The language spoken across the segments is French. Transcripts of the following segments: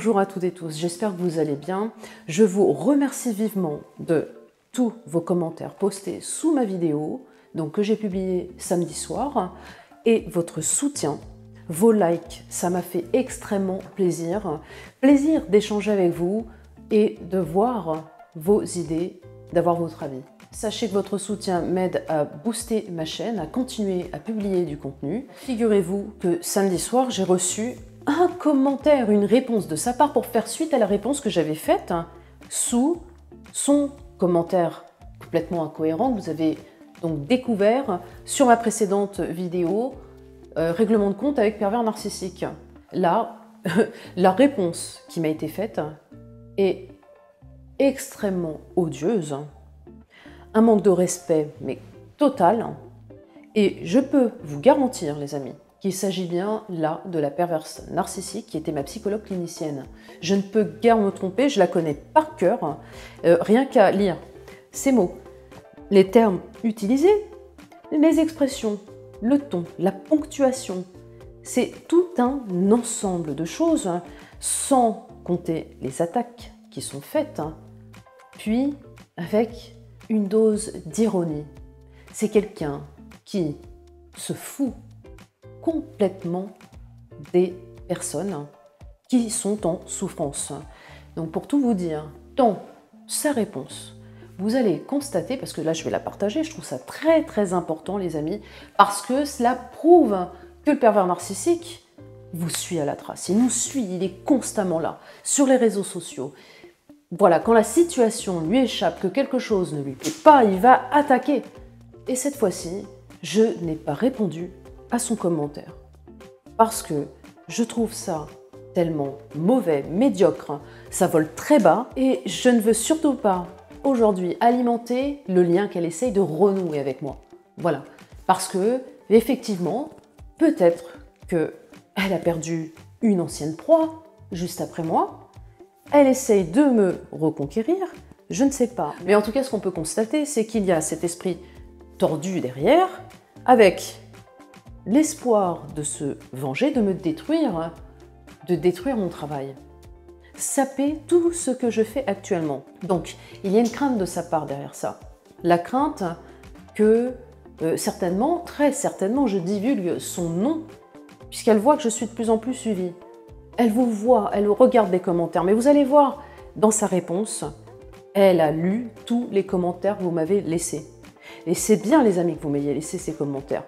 Bonjour à toutes et tous, j'espère que vous allez bien. Je vous remercie vivement de tous vos commentaires postés sous ma vidéo, donc que j'ai publiée samedi soir, et votre soutien, vos likes, ça m'a fait extrêmement plaisir. Plaisir d'échanger avec vous et de voir vos idées, d'avoir votre avis. Sachez que votre soutien m'aide à booster ma chaîne, à continuer à publier du contenu. Figurez-vous que samedi soir, j'ai reçu un commentaire, une réponse de sa part pour faire suite à la réponse que j'avais faite sous son commentaire complètement incohérent que vous avez donc découvert sur ma précédente vidéo règlement de compte avec pervers narcissique. Là, la réponse qui m'a été faite est extrêmement odieuse, un manque de respect mais total, et je peux vous garantir les amis qu'il s'agit bien là de la perverse narcissique qui était ma psychologue clinicienne. Je ne peux guère me tromper, je la connais par cœur, rien qu'à lire ces mots, les termes utilisés, les expressions, le ton, la ponctuation. C'est tout un ensemble de choses, sans compter les attaques qui sont faites, puis avec une dose d'ironie. C'est quelqu'un qui se fout complètement des personnes qui sont en souffrance. Donc pour tout vous dire, dans sa réponse, vous allez constater, parce que là je vais la partager, je trouve ça très très important les amis, parce que cela prouve que le pervers narcissique vous suit à la trace, il nous suit, il est constamment là, sur les réseaux sociaux. Voilà, quand la situation lui échappe, que quelque chose ne lui plaît pas, il va attaquer. Et cette fois-ci, je n'ai pas répondu à son commentaire. Parce que je trouve ça tellement mauvais, médiocre, ça vole très bas, et je ne veux surtout pas aujourd'hui alimenter le lien qu'elle essaye de renouer avec moi. Voilà. Parce que, effectivement, peut-être qu'elle a perdu une ancienne proie juste après moi, elle essaye de me reconquérir, je ne sais pas. Mais en tout cas, ce qu'on peut constater, c'est qu'il y a cet esprit tordu derrière, avec l'espoir de se venger, de me détruire, de détruire mon travail. Saper tout ce que je fais actuellement. Donc, il y a une crainte de sa part derrière ça. La crainte que, certainement, très certainement, je divulgue son nom, puisqu'elle voit que je suis de plus en plus suivie. Elle vous voit, elle regarde les commentaires, mais vous allez voir, dans sa réponse, elle a lu tous les commentaires que vous m'avez laissés. Et c'est bien, les amis, que vous m'ayez laissé ces commentaires,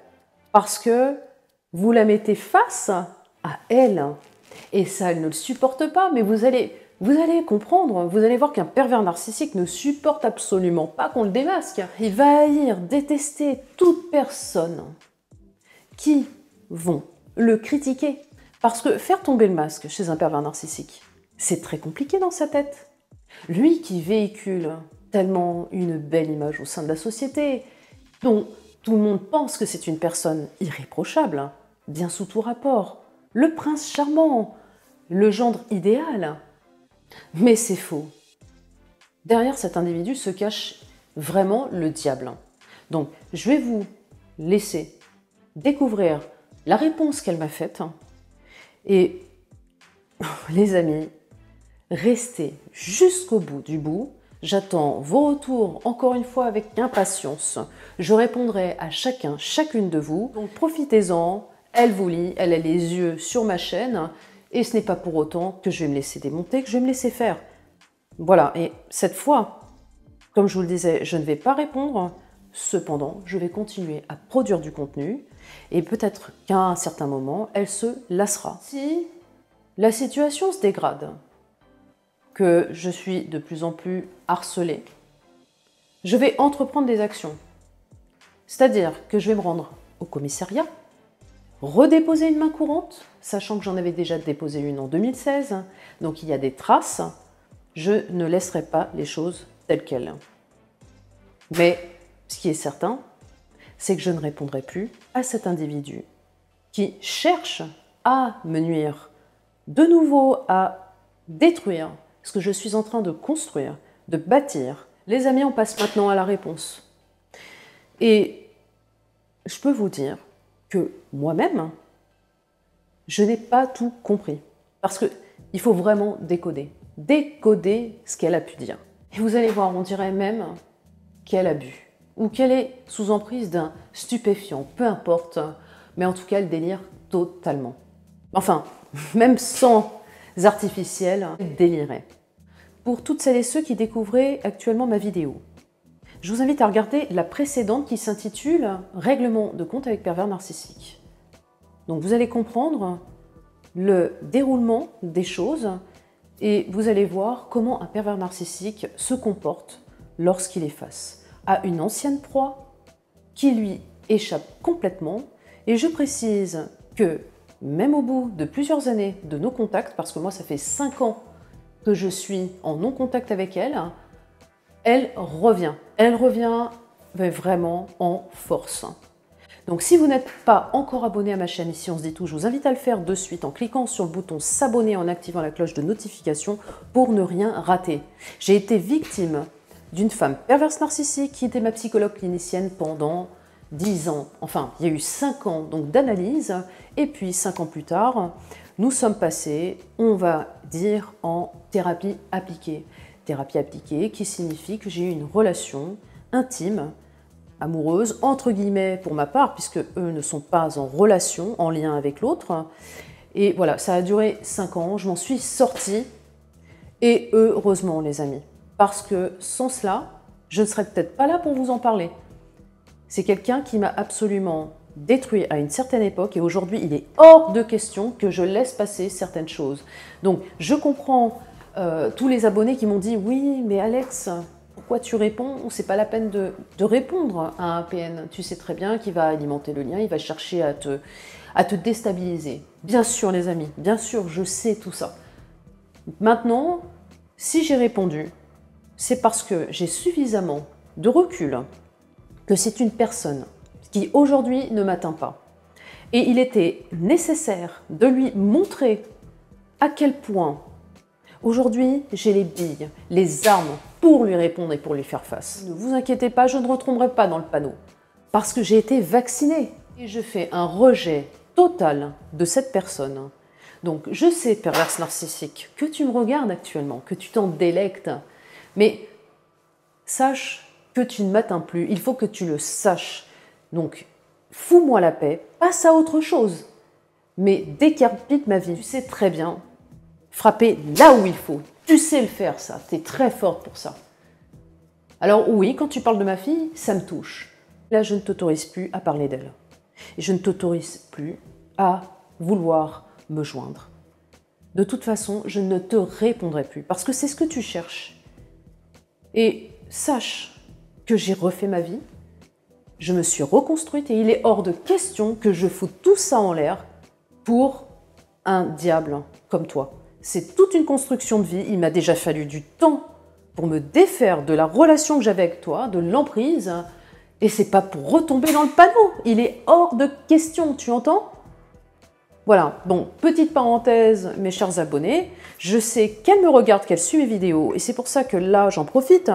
parce que vous la mettez face à elle, et ça, elle ne le supporte pas, mais vous allez comprendre, vous allez voir qu'un pervers narcissique ne supporte absolument pas qu'on le démasque. Il va haïr, détester toute personne qui vont le critiquer. Parce que faire tomber le masque chez un pervers narcissique, c'est très compliqué dans sa tête. Lui qui véhicule tellement une belle image au sein de la société, dont tout le monde pense que c'est une personne irréprochable, bien sous tout rapport, le prince charmant, le gendre idéal. Mais c'est faux. Derrière cet individu se cache vraiment le diable. Donc, je vais vous laisser découvrir la réponse qu'elle m'a faite. Et les amis, restez jusqu'au bout du bout. J'attends vos retours encore une fois avec impatience. Je répondrai à chacun, chacune de vous. Donc profitez-en, elle vous lit, elle a les yeux sur ma chaîne. Et ce n'est pas pour autant que je vais me laisser démonter, que je vais me laisser faire. Voilà, et cette fois, comme je vous le disais, je ne vais pas répondre. Cependant, je vais continuer à produire du contenu. Et peut-être qu'à un certain moment, elle se lassera. Si la situation se dégrade, que je suis de plus en plus harcelée, je vais entreprendre des actions. C'est-à-dire que je vais me rendre au commissariat, redéposer une main courante, sachant que j'en avais déjà déposé une en 2016, donc il y a des traces, je ne laisserai pas les choses telles quelles. Mais ce qui est certain, c'est que je ne répondrai plus à cet individu qui cherche à me nuire, de nouveau à détruire ce que je suis en train de construire, de bâtir. Les amis, on passe maintenant à la réponse. Et je peux vous dire que moi-même, je n'ai pas tout compris. Parce que Il faut vraiment décoder. Décoder ce qu'elle a pu dire. Et vous allez voir, on dirait même qu'elle a bu. Ou qu'elle est sous emprise d'un stupéfiant, peu importe. Mais en tout cas, elle délire totalement. Enfin, même sans artificiel, elle délirait. Pour toutes celles et ceux qui découvraient actuellement ma vidéo, je vous invite à regarder la précédente qui s'intitule « Règlement de compte avec pervers narcissique ». Donc vous allez comprendre le déroulement des choses et vous allez voir comment un pervers narcissique se comporte lorsqu'il est face à une ancienne proie qui lui échappe complètement. Et je précise que même au bout de plusieurs années de nos contacts, parce que moi ça fait 5 ans que je suis en non-contact avec elle, elle revient. Elle revient vraiment en force. Donc si vous n'êtes pas encore abonné à ma chaîne Ici on se dit tout, je vous invite à le faire de suite en cliquant sur le bouton s'abonner, en activant la cloche de notification pour ne rien rater. J'ai été victime d'une femme perverse narcissique qui était ma psychologue clinicienne pendant 10 ans. Enfin, il y a eu 5 ans donc d'analyse et puis 5 ans plus tard, nous sommes passés, on va dire, en thérapie appliquée. Thérapie appliquée qui signifie que j'ai eu une relation intime, amoureuse, entre guillemets pour ma part, puisque eux ne sont pas en relation, en lien avec l'autre. Et voilà, ça a duré 5 ans, je m'en suis sortie, et heureusement les amis, parce que sans cela, je ne serais peut-être pas là pour vous en parler. C'est quelqu'un qui m'a absolument détruit à une certaine époque, et aujourd'hui il est hors de question que je laisse passer certaines choses. Donc je comprends tous les abonnés qui m'ont dit « Oui, mais Alex, pourquoi tu réponds? C'est pas la peine de répondre à un PN. Tu sais très bien qu'il va alimenter le lien, il va chercher à te déstabiliser. » Bien sûr les amis, bien sûr, je sais tout ça. Maintenant, si j'ai répondu, c'est parce que j'ai suffisamment de recul que c'est une personne qui aujourd'hui ne m'atteint pas. Et il était nécessaire de lui montrer à quel point aujourd'hui j'ai les billes, les armes pour lui répondre et pour lui faire face. Ne vous inquiétez pas, je ne retomberai pas dans le panneau parce que j'ai été vaccinée et je fais un rejet total de cette personne. Donc je sais, perverse narcissique, que tu me regardes actuellement, que tu t'en délectes, mais sache que tu ne m'atteins plus, il faut que tu le saches. Donc, fous-moi la paix, passe à autre chose. Mais décapite ma vie. Tu sais très bien frapper là où il faut. Tu sais le faire, ça. Tu es très forte pour ça. Alors oui, quand tu parles de ma fille, ça me touche. Là, je ne t'autorise plus à parler d'elle. Et je ne t'autorise plus à vouloir me joindre. De toute façon, je ne te répondrai plus parce que c'est ce que tu cherches. Et sache que j'ai refait ma vie, je me suis reconstruite et il est hors de question que je foute tout ça en l'air pour un diable comme toi. C'est toute une construction de vie, il m'a déjà fallu du temps pour me défaire de la relation que j'avais avec toi, de l'emprise, et c'est pas pour retomber dans le panneau, il est hors de question, tu entends? Voilà, bon, petite parenthèse, mes chers abonnés, je sais qu'elle me regarde, qu'elle suit mes vidéos, et c'est pour ça que là, j'en profite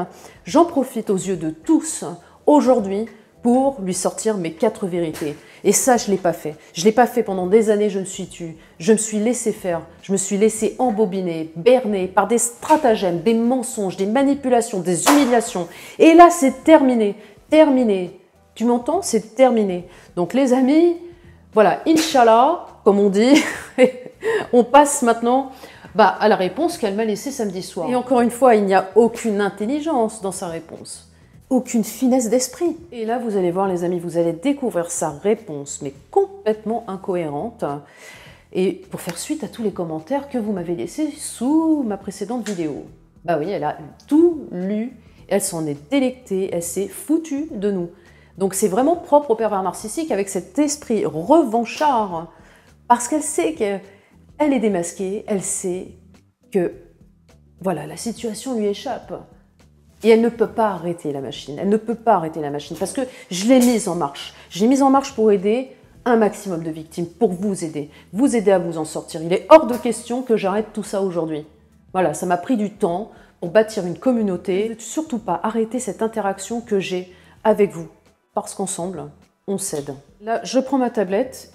aux yeux de tous, aujourd'hui, pour lui sortir mes 4 vérités. Et ça, je ne l'ai pas fait. Je ne l'ai pas fait pendant des années, je me suis tue, je me suis laissé faire, je me suis laissé embobiner, berner par des stratagèmes, des mensonges, des manipulations, des humiliations. Et là, c'est terminé, terminé. Tu m'entends? C'est terminé. Donc les amis, voilà, Inch'Allah, comme on dit, on passe maintenant à la réponse qu'elle m'a laissée samedi soir. Et encore une fois, il n'y a aucune intelligence dans sa réponse, aucune finesse d'esprit. Et là, vous allez voir les amis, vous allez découvrir sa réponse, mais complètement incohérente. Et pour faire suite à tous les commentaires que vous m'avez laissés sous ma précédente vidéo. Bah oui, elle a tout lu, elle s'en est délectée, elle s'est foutue de nous. Donc c'est vraiment propre au pervers narcissique avec cet esprit revanchard. Parce qu'elle sait qu'elle est démasquée, elle sait que voilà, la situation lui échappe. Et elle ne peut pas arrêter la machine, elle ne peut pas arrêter la machine parce que je l'ai mise en marche. Je l'ai mise en marche pour aider un maximum de victimes, pour vous aider à vous en sortir. Il est hors de question que j'arrête tout ça aujourd'hui. Voilà, ça m'a pris du temps pour bâtir une communauté. Je ne veux surtout pas arrêter cette interaction que j'ai avec vous parce qu'ensemble, on s'aide. Là, je prends ma tablette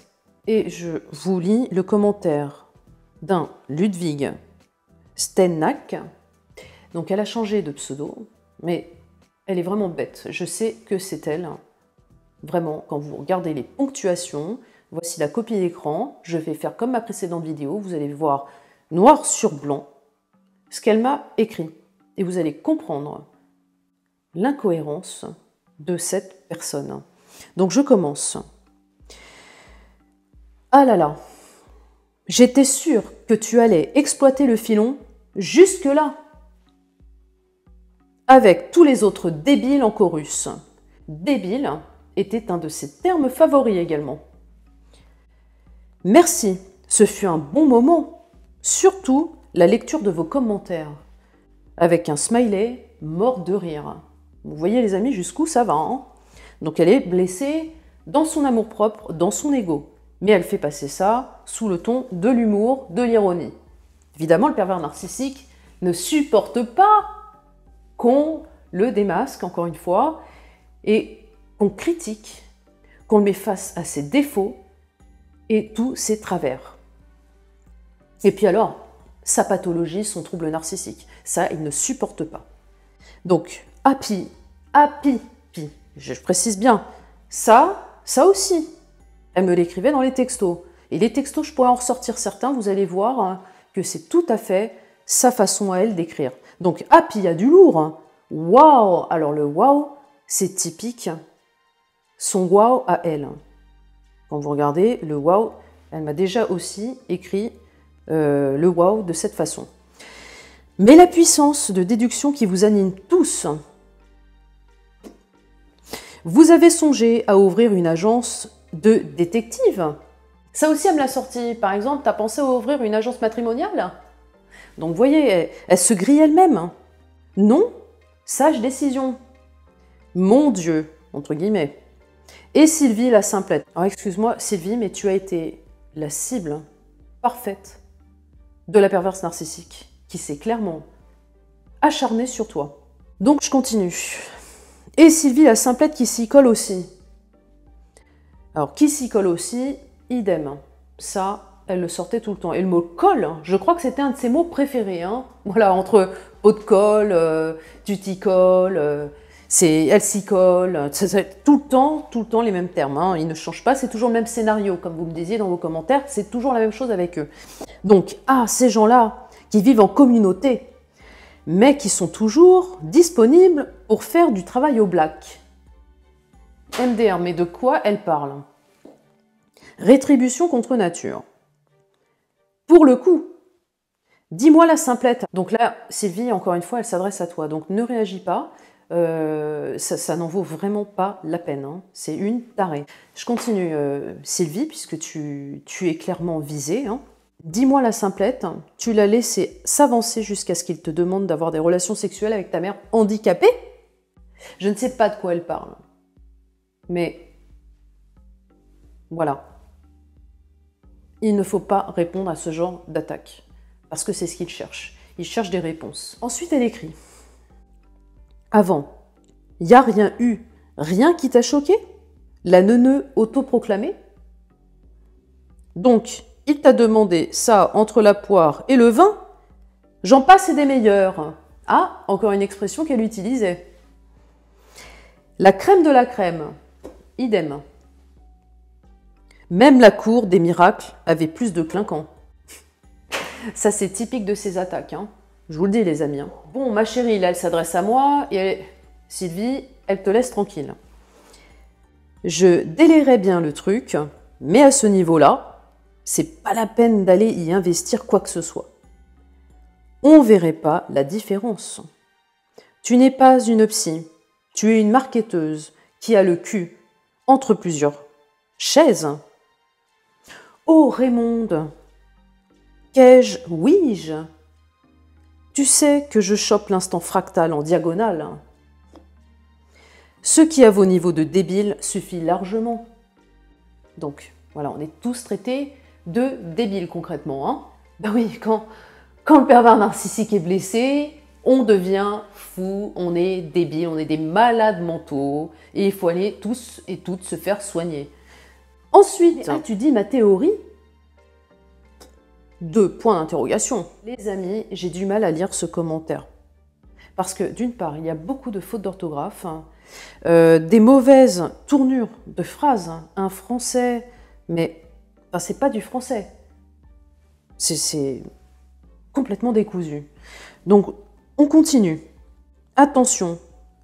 et je vous lis le commentaire d'un Ludwig Stenac. Donc elle a changé de pseudo, mais elle est vraiment bête. Je sais que c'est elle. Vraiment, quand vous regardez les ponctuations, voici la copie d'écran. Je vais faire comme ma précédente vidéo. Vous allez voir noir sur blanc ce qu'elle m'a écrit. Et vous allez comprendre l'incohérence de cette personne. Donc je commence. Ah là là, j'étais sûre que tu allais exploiter le filon jusque-là, avec tous les autres débiles en chorus. Débile était un de ses termes favoris également. Merci, ce fut un bon moment, surtout la lecture de vos commentaires, avec un smiley mort de rire. Vous voyez les amis jusqu'où ça va, hein? Donc elle est blessée dans son amour-propre, dans son ego. Mais elle fait passer ça sous le ton de l'humour, de l'ironie. Évidemment, le pervers narcissique ne supporte pas qu'on le démasque, encore une fois, et qu'on critique, qu'on le met face à ses défauts et tous ses travers. Et puis alors, sa pathologie, son trouble narcissique, ça, il ne supporte pas. Donc, happy, je précise bien, ça aussi, elle me l'écrivait dans les textos. Et les textos, je pourrais en ressortir certains, vous allez voir hein, que c'est tout à fait sa façon à elle d'écrire. Donc, happy, il y a du lourd. Hein. Wow! Alors, le wow, c'est typique. Son wow à elle. Quand vous regardez, le wow, elle m'a déjà aussi écrit le wow de cette façon. Mais la puissance de déduction qui vous anime tous. Vous avez songé à ouvrir une agence de détective. Ça aussi, elle me l'a sorti. Par exemple, tu as pensé à ouvrir une agence matrimoniale? Donc, vous voyez, elle se grille elle-même. Non, sage décision. Mon Dieu, entre guillemets. Et Sylvie, la simplette. Alors, excuse-moi, Sylvie, mais tu as été la cible parfaite de la perverse narcissique qui s'est clairement acharnée sur toi. Donc, je continue. Et Sylvie, la simplette qui s'y colle aussi. Alors, qui s'y colle aussi, idem. Ça, elle le sortait tout le temps. Et le mot colle, je crois que c'était un de ses mots préférés. Hein. Voilà, entre eau de colle, tu t'y colles, elle s'y colle. C'est tout le temps les mêmes termes. Hein. Ils ne changent pas, c'est toujours le même scénario. Comme vous me disiez dans vos commentaires, c'est toujours la même chose avec eux. Donc, ces gens-là qui vivent en communauté, mais qui sont toujours disponibles pour faire du travail au black. MDR, mais de quoi elle parle? Rétribution contre nature. Pour le coup, dis-moi la simplette. Donc là, Sylvie, encore une fois, elle s'adresse à toi. Donc ne réagis pas. Ça n'en vaut vraiment pas la peine. Hein. C'est une tarée. Je continue, Sylvie, puisque tu es clairement visée. Hein. Dis-moi la simplette. Tu l'as laissé s'avancer jusqu'à ce qu'il te demande d'avoir des relations sexuelles avec ta mère handicapée? Je ne sais pas de quoi elle parle. Mais voilà. Il ne faut pas répondre à ce genre d'attaque. Parce que c'est ce qu'il cherche. Il cherche des réponses. Ensuite, elle écrit. Avant, il n'y a rien eu, rien qui t'a choqué? La neuneu autoproclamée? Donc, il t'a demandé ça entre la poire et le vin? J'en passe et des meilleurs. Ah, encore une expression qu'elle utilisait. La crème de la crème. Idem. Même la cour des miracles avait plus de clinquant. Ça, c'est typique de ces attaques. Hein. Je vous le dis, les amis. Hein. Bon, ma chérie, là, elle s'adresse à moi et Sylvie, elle te laisse tranquille. Je délayerais bien le truc, mais à ce niveau-là, c'est pas la peine d'aller y investir quoi que ce soit. On verrait pas la différence. Tu n'es pas une psy, tu es une marketeuse qui a le cul entre plusieurs chaises. Oh Raymonde, qu'ai-je, oui-je? Tu sais que je chope l'instant fractal en diagonale. Ce qui à vos niveaux de débile suffit largement. Donc, voilà, on est tous traités de débiles concrètement. Hein. Ben oui, quand le pervers narcissique est blessé, on devient fou, on est débile, on est des malades mentaux, et il faut aller tous et toutes se faire soigner. Ensuite, tu dis ma théorie? 2 points d'interrogation. Les amis, j'ai du mal à lire ce commentaire. Parce que d'une part, il y a beaucoup de fautes d'orthographe, des mauvaises tournures de phrases, un français, mais enfin, c'est pas du français. C'est complètement décousu. Donc, on continue. Attention,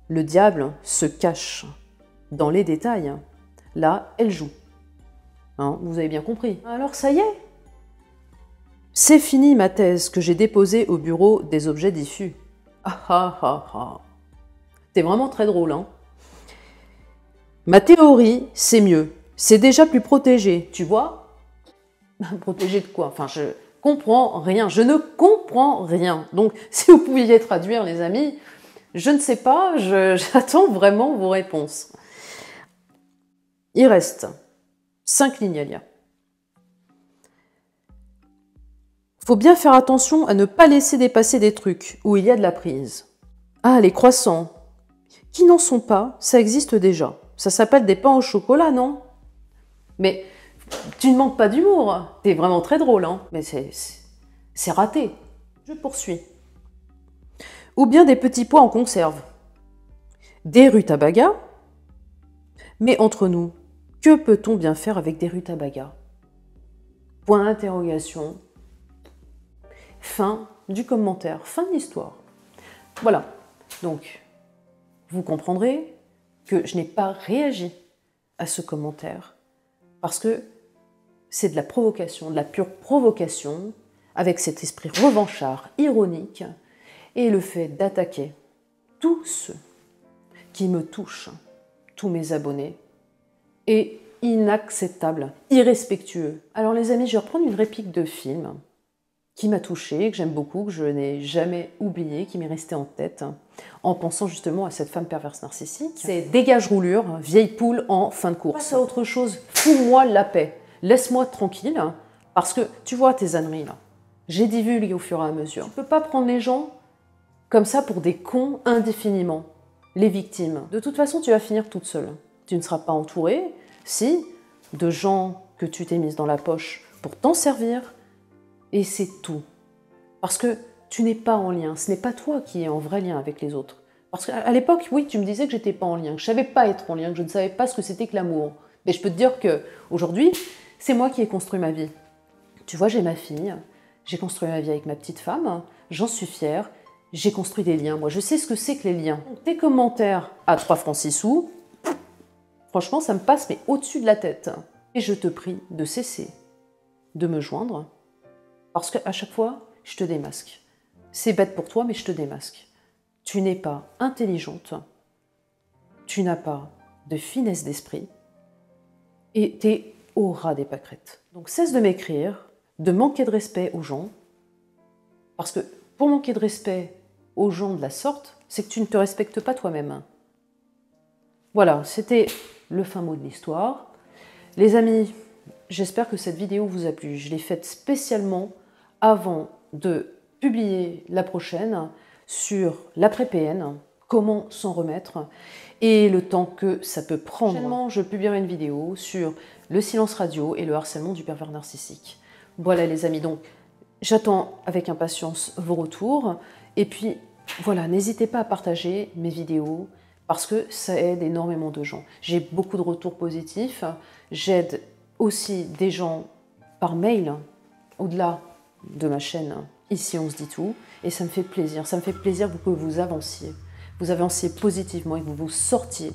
le diable se cache dans les détails. Là, elle joue. Hein, vous avez bien compris. Alors, ça y est. C'est fini ma thèse que j'ai déposée au bureau des objets diffus. Ah ah ah ah. T'es vraiment très drôle, hein. Ma théorie, c'est mieux. C'est déjà plus protégé, tu vois? Protégé de quoi? Enfin, je comprends rien. Je ne comprends rien. Donc, si vous pouviez traduire, les amis, je ne sais pas, j'attends vraiment vos réponses. Il reste 5 lignes à lire. Faut bien faire attention à ne pas laisser dépasser des trucs où il y a de la prise. Ah, les croissants. Qui n'en sont pas, ça existe déjà. Ça s'appelle des pains au chocolat, non? Mais tu ne manques pas d'humour. T'es vraiment très drôle, hein? Mais c'est raté. Je poursuis. Ou bien des petits pois en conserve. Des rutabagas. Mais entre nous, que peut-on bien faire avec des rutabagas? Point d'interrogation. Fin du commentaire, fin de l'histoire. Voilà, donc vous comprendrez que je n'ai pas réagi à ce commentaire parce que c'est de la provocation, de la pure provocation, avec cet esprit revanchard, ironique, et le fait d'attaquer tous ceux qui me touchent, tous mes abonnés, est inacceptable, irrespectueux. Alors les amis, je vais reprendre une réplique de film qui m'a touchée, que j'aime beaucoup, que je n'ai jamais oublié, qui m'est restée en tête, en pensant justement à cette femme perverse narcissique. C'est « Dégage roulure, vieille poule en fin de course ». Passe à autre chose, fous-moi la paix, laisse-moi tranquille, parce que tu vois tes âneries là, j'ai divulgué au fur et à mesure. Tu ne peux pas prendre les gens comme ça pour des cons indéfiniment, les victimes. De toute façon, tu vas finir toute seule. Tu ne seras pas entourée, si, de gens que tu t'es mise dans la poche pour t'en servir, et c'est tout. Parce que tu n'es pas en lien. Ce n'est pas toi qui es en vrai lien avec les autres. Parce qu'à l'époque, oui, tu me disais que j'étais pas en lien, que je savais pas être en lien, que je ne savais pas ce que c'était que l'amour. Mais je peux te dire qu'aujourd'hui, c'est moi qui ai construit ma vie. Tu vois, j'ai ma fille, j'ai construit ma vie avec ma petite femme, j'en suis fière, j'ai construit des liens. Moi, je sais ce que c'est que les liens. Tes commentaires à 3 francs 6 sous, franchement, ça me passe mais au-dessus de la tête. Et je te prie de cesser de me joindre. Parce qu'à chaque fois, je te démasque. C'est bête pour toi, mais je te démasque. Tu n'es pas intelligente, tu n'as pas de finesse d'esprit, et tu es au ras des pâquerettes. Donc cesse de m'écrire, de manquer de respect aux gens, parce que pour manquer de respect aux gens de la sorte, c'est que tu ne te respectes pas toi-même. Voilà, c'était le fin mot de l'histoire. Les amis, j'espère que cette vidéo vous a plu. Je l'ai faite spécialement avant de publier la prochaine sur l'après-PN, comment s'en remettre, et le temps que ça peut prendre. Prochainement, je publierai une vidéo sur le silence radio et le harcèlement du pervers narcissique. Voilà les amis, donc j'attends avec impatience vos retours, et puis voilà, n'hésitez pas à partager mes vidéos, parce que ça aide énormément de gens. J'ai beaucoup de retours positifs, j'aide aussi des gens par mail, au-delà de ma chaîne, ici on se dit tout, et ça me fait plaisir que vous avanciez positivement et que vous vous sortiez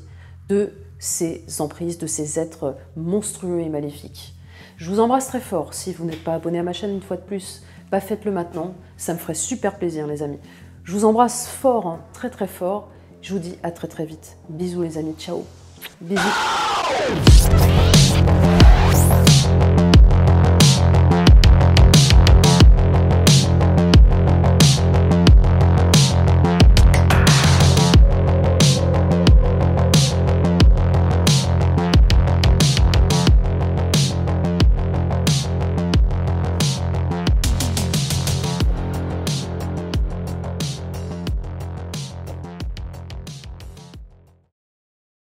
de ces emprises, de ces êtres monstrueux et maléfiques. Je vous embrasse très fort. Si vous n'êtes pas abonné à ma chaîne une fois de plus, bah faites-le maintenant, ça me ferait super plaisir les amis. Je vous embrasse fort, hein, très très fort, je vous dis à très très vite. Bisous les amis, ciao, bisous.